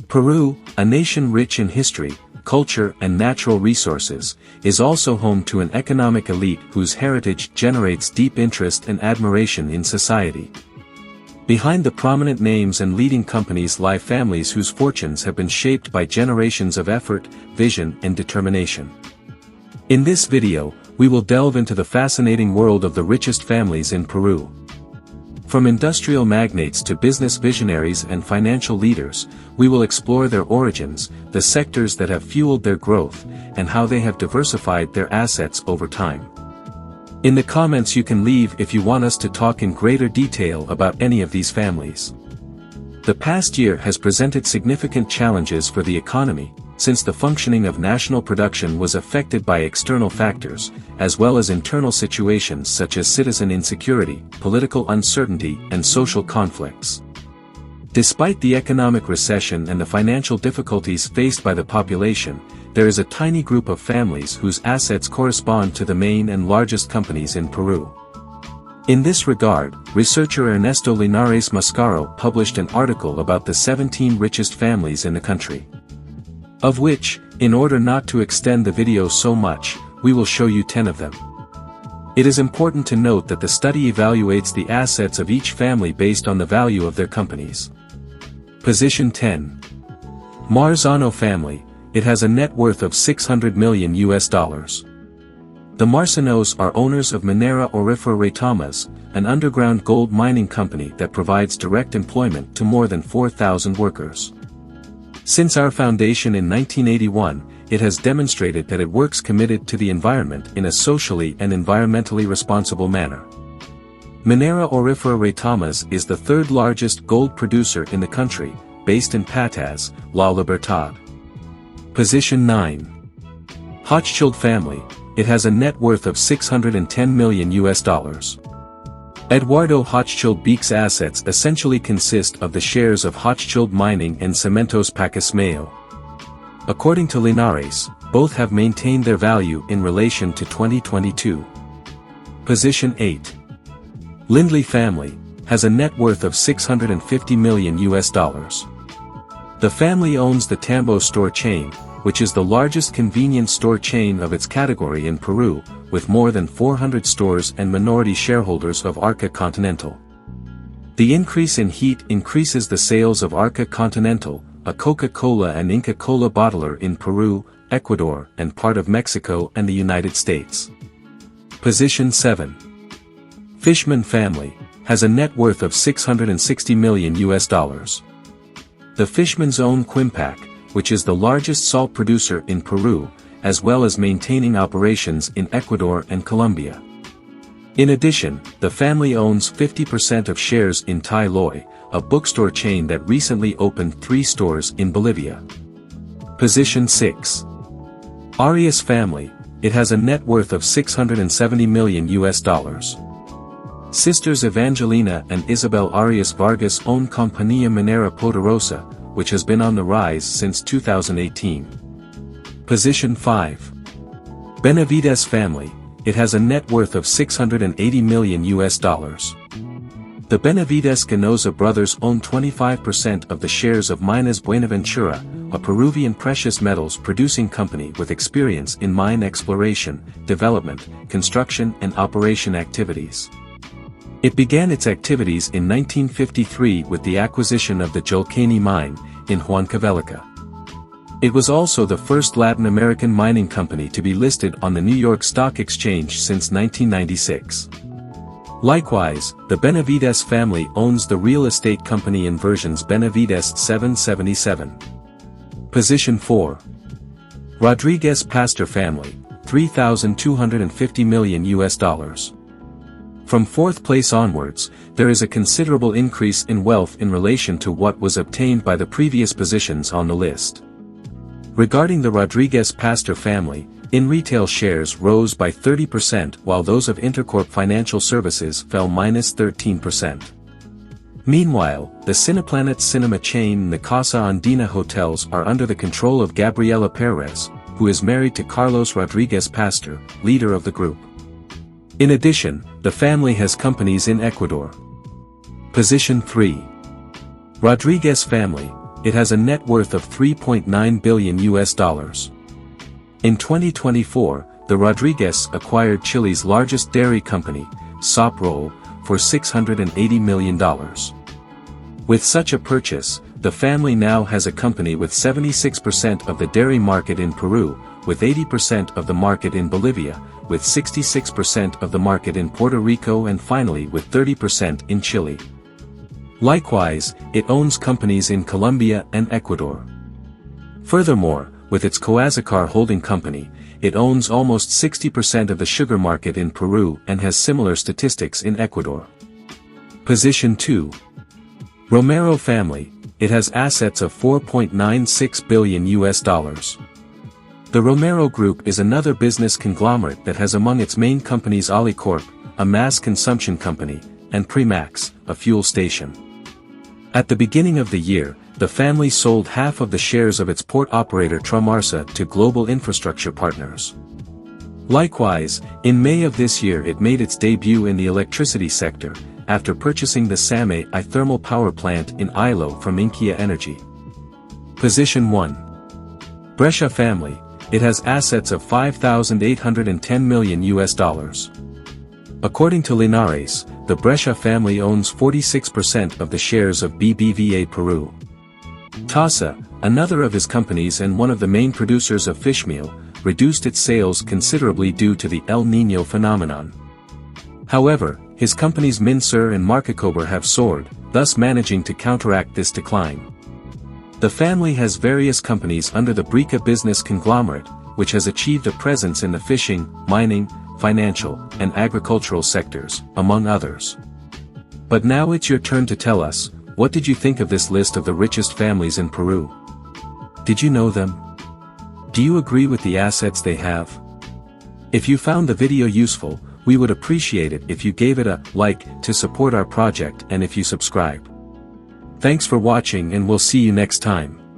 Peru, a nation rich in history, culture and natural resources, is also home to an economic elite whose heritage generates deep interest and admiration in society. Behind the prominent names and leading companies lie families whose fortunes have been shaped by generations of effort, vision and determination. In this video, we will delve into the fascinating world of the richest families in Peru. From industrial magnates to business visionaries and financial leaders, we will explore their origins, the sectors that have fueled their growth, and how they have diversified their assets over time. In the comments you can leave if you want us to talk in greater detail about any of these families. The past year has presented significant challenges for the economy, since the functioning of national production was affected by external factors, as well as internal situations such as citizen insecurity, political uncertainty, and social conflicts. Despite the economic recession and the financial difficulties faced by the population, there is a tiny group of families whose assets correspond to the main and largest companies in Peru. In this regard, researcher Ernesto Linares Mascaro published an article about the 17 richest families in the country. Of which, in order not to extend the video so much, we will show you 10 of them. It is important to note that the study evaluates the assets of each family based on the value of their companies. Position 10. Marzano family. It has a net worth of $600 million. The Marzanos are owners of Minera Aurifera Retamas, an underground gold mining company that provides direct employment to more than 4,000 workers. Since our foundation in 1981, it has demonstrated that it works committed to the environment in a socially and environmentally responsible manner. Minera Aurifera Retamas is the third largest gold producer in the country, based in Patas, La Libertad. Position 9. Hochschild family. It has a net worth of $610 million. Eduardo Hochschild Beek's assets essentially consist of the shares of Hochschild Mining and Cementos Pacasmayo. According to Linares, both have maintained their value in relation to 2022. Position 8. Lindley family, has a net worth of $650 million. The family owns the Tambo store chain, which is the largest convenience store chain of its category in Peru, with more than 400 stores and minority shareholders of Arca Continental. The increase in heat increases the sales of Arca Continental, a Coca-Cola and Inca Cola bottler in Peru, Ecuador, and part of Mexico and the United States. Position 7. Fishman family, has a net worth of $660 million. The Fishmans own Quimpac, which is the largest salt producer in Peru, as well as maintaining operations in Ecuador and Colombia. In addition, the family owns 50% of shares in Tai Loy, a bookstore chain that recently opened 3 stores in Bolivia. Position 6. Arias family, it has a net worth of $670 million. Sisters Evangelina and Isabel Arias Vargas own Compañía Minera Poderosa, which has been on the rise since 2018. Position 5. Benavides family, it has a net worth of $680 million. The Benavides Ganoza brothers own 25% of the shares of Minas Buenaventura, a Peruvian precious metals producing company with experience in mine exploration, development, construction and operation activities. It began its activities in 1953 with the acquisition of the Julcani mine, in Huancavelica. It was also the first Latin American mining company to be listed on the New York Stock Exchange since 1996. Likewise, the Benavides family owns the real estate company Inversions Benavides 777. Position 4. Rodriguez Pastor family, $3,250 million. From 4th place onwards, there is a considerable increase in wealth in relation to what was obtained by the previous positions on the list. Regarding the Rodriguez Pastor family, in retail shares rose by 30% while those of Intercorp Financial Services fell -13%. Meanwhile, the Cineplanet cinema chain and the Casa Andina hotels are under the control of Gabriela Perez, who is married to Carlos Rodriguez Pastor, leader of the group. In addition, the family has companies in Ecuador. Position 3. Rodriguez family, it has a net worth of $3.9 billion. In 2024, the Rodriguez acquired Chile's largest dairy company, Soprole, for $680 million. With such a purchase, the family now has a company with 76% of the dairy market in Peru, with 80% of the market in Bolivia, with 66% of the market in Puerto Rico and finally with 30% in Chile. Likewise, it owns companies in Colombia and Ecuador. Furthermore, with its Coazacar holding company, it owns almost 60% of the sugar market in Peru and has similar statistics in Ecuador. Position 2. Romero family, it has assets of $4.96 billion. The Romero Group is another business conglomerate that has among its main companies Alicorp, a mass consumption company, and Premax, a fuel station. At the beginning of the year, the family sold half of the shares of its port operator Tramarsa to Global Infrastructure Partners. Likewise, in May of this year it made its debut in the electricity sector, after purchasing the Same I thermal power plant in Ilo from Inkia Energy. Position 1. Brescia family, it has assets of $5,810 million. According to Linares, the Brescia family owns 46% of the shares of BBVA Peru. Tasa, another of his companies and one of the main producers of fishmeal, reduced its sales considerably due to the El Niño phenomenon. However, his companies Minsur and Marcacober have soared, thus managing to counteract this decline. The family has various companies under the Brica business conglomerate, which has achieved a presence in the fishing, mining, financial, and agricultural sectors, among others. But now it's your turn to tell us, what did you think of this list of the richest families in Peru? Did you know them? Do you agree with the assets they have? If you found the video useful, we would appreciate it if you gave it a like to support our project and if you subscribe. Thanks for watching and we'll see you next time.